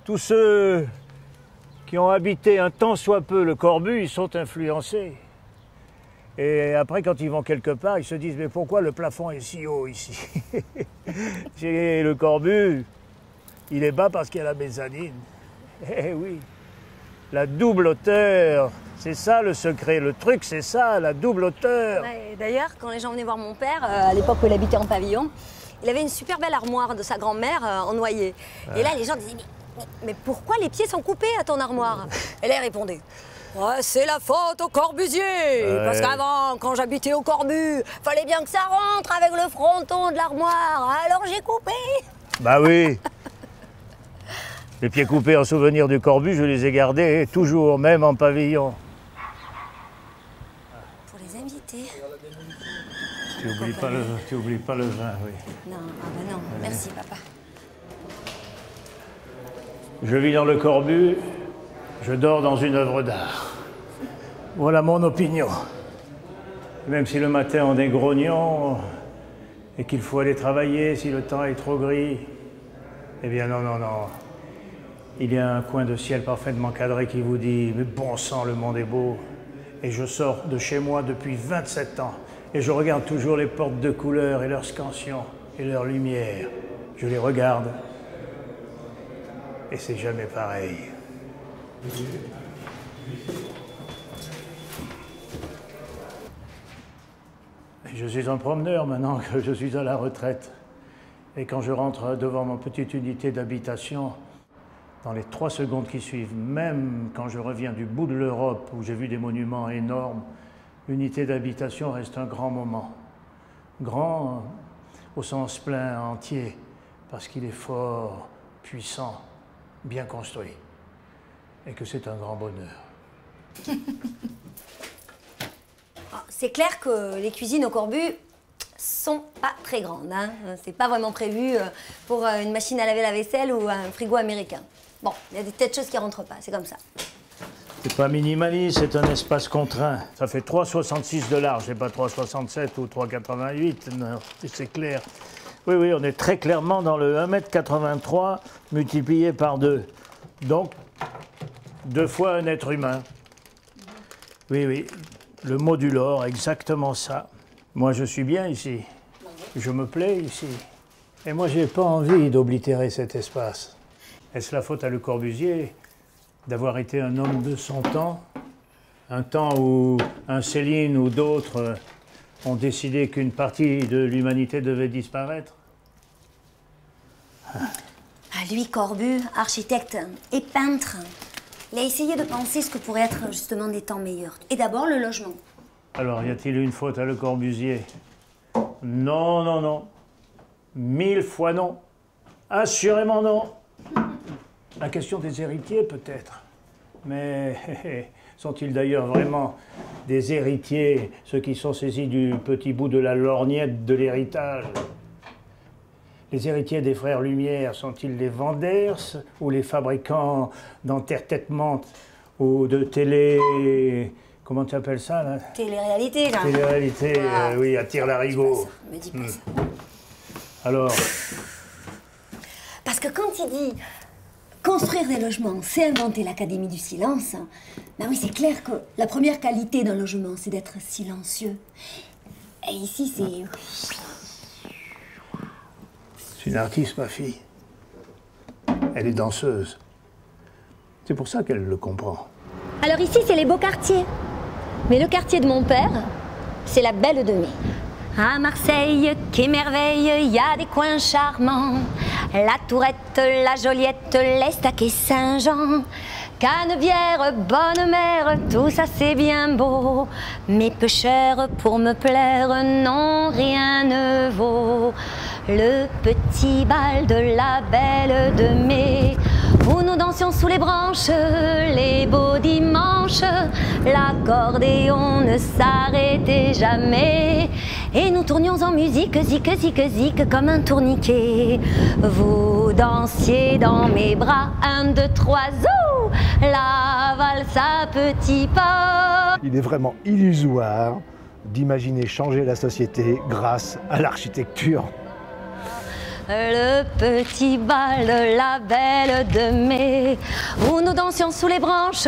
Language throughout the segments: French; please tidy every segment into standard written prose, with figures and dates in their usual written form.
Tous ceux qui ont habité un tant soit peu le Corbu, ils sont influencés. Et après, quand ils vont quelque part, ils se disent « Mais pourquoi le plafond est si haut ici ?» Chez le Corbu, il est bas parce qu'il y a la mezzanine. Eh oui, la double hauteur, c'est ça le secret. Le truc, c'est ça, la double hauteur. Ouais, d'ailleurs, quand les gens venaient voir mon père, à l'époque où il habitait en pavillon, il avait une super belle armoire de sa grand-mère en noyer. Et là, les gens disaient mais pourquoi les pieds sont coupés à ton armoire? Et là, il répondait ouais, c'est la faute au Corbusier. Parce qu'avant, quand j'habitais au Corbu, fallait bien que ça rentre avec le fronton de l'armoire. Alors j'ai coupé. Bah oui. Les pieds coupés en souvenir du Corbu, je les ai gardés toujours, même en pavillon. Pour les invités. Tu oublies pas le vin, oui. Non, ah bah non, merci papa. Je vis dans le Corbu, je dors dans une œuvre d'art. Voilà mon opinion. Même si le matin on est grognon et qu'il faut aller travailler si le temps est trop gris, eh bien non, non, non. Il y a un coin de ciel parfaitement cadré qui vous dit « Mais bon sang, le monde est beau ». Et je sors de chez moi depuis 27 ans et je regarde toujours les portes de couleur et leurs scansions et leurs lumières. Je les regarde et c'est jamais pareil. Je suis un promeneur maintenant que je suis à la retraite. Et quand je rentre devant mon petite unité d'habitation, dans les 3 secondes qui suivent, même quand je reviens du bout de l'Europe où j'ai vu des monuments énormes, l'unité d'habitation reste un grand moment. Grand au sens plein, entier, parce qu'il est fort, puissant, bien construit. Et que c'est un grand bonheur. C'est clair que les cuisines au Corbu sont pas très grandes. Hein. C'est pas vraiment prévu pour une machine à laver la vaisselle ou un frigo américain. Bon, il y a des tas de choses qui rentrent pas, c'est comme ça. C'est pas minimaliste, c'est un espace contraint. Ça fait 3,66 de large, c'est pas 3,67 ou 3,88, non, c'est clair. Oui, oui, on est très clairement dans le 1,83 m multiplié par 2. Donc, 2 fois un être humain. Oui, oui, le modulor, exactement ça. Moi, je suis bien ici. Je me plais ici. Et moi, j'ai pas envie d'oblitérer cet espace. Est-ce la faute à Le Corbusier d'avoir été un homme de son temps? Un temps où un Céline ou d'autres ont décidé qu'une partie de l'humanité devait disparaître? Ah, lui, Corbu, architecte et peintre, il a essayé de penser ce que pourrait être justement des temps meilleurs. Et d'abord, le logement. Alors, y a-t-il une faute à Le Corbusier? Non, non, non. 1000 fois non. Assurément non. La question des héritiers, peut-être. Mais sont-ils d'ailleurs vraiment des héritiers, ceux qui sont saisis du petit bout de la lorgnette de l'héritage? Les héritiers des frères Lumière sont-ils les Wenders ou les fabricants d'entertainment ou de télé... Comment tu appelles ça, là? Télé-réalité, là. Télé-réalité, oui, à Tire-Larigot. Me dis pas ça. Alors? Parce que quand il dit construire des logements, c'est inventer l'Académie du silence, ben oui, c'est clair que la première qualité d'un logement, c'est d'être silencieux. Et ici, c'est... C'est une artiste, ma fille. Elle est danseuse. C'est pour ça qu'elle le comprend. Alors ici, c'est les beaux quartiers. Mais le quartier de mon père, c'est la Belle de Mai. À Marseille, qu'émerveille, il y a des coins charmants. La Tourette, la Joliette, l'Estac et Saint-Jean. Canebière, bonne mère, tout ça c'est bien beau. Mais peu cher pour me plaire, non, rien ne vaut. Le petit bal de la Belle de Mai, où nous dansions sous les branches, les beaux dimanches. L'accordéon ne s'arrêtait jamais. Et nous tournions en musique, zik, zik, zik, comme un tourniquet. Vous dansiez dans mes bras, 1, 2, 3, zou, la valse à petits pas. Il est vraiment illusoire d'imaginer changer la société grâce à l'architecture. le petit bal, la belle de mai, où nous dansions sous les branches,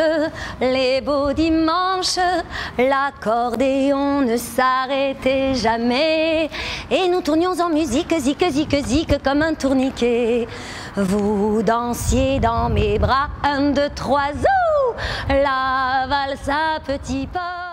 les beaux dimanches, l'accordéon ne s'arrêtait jamais, et nous tournions en musique, zik, zik, zik, comme un tourniquet. Vous dansiez dans mes bras, 1, 2, 3, zou, la valse à petits pas.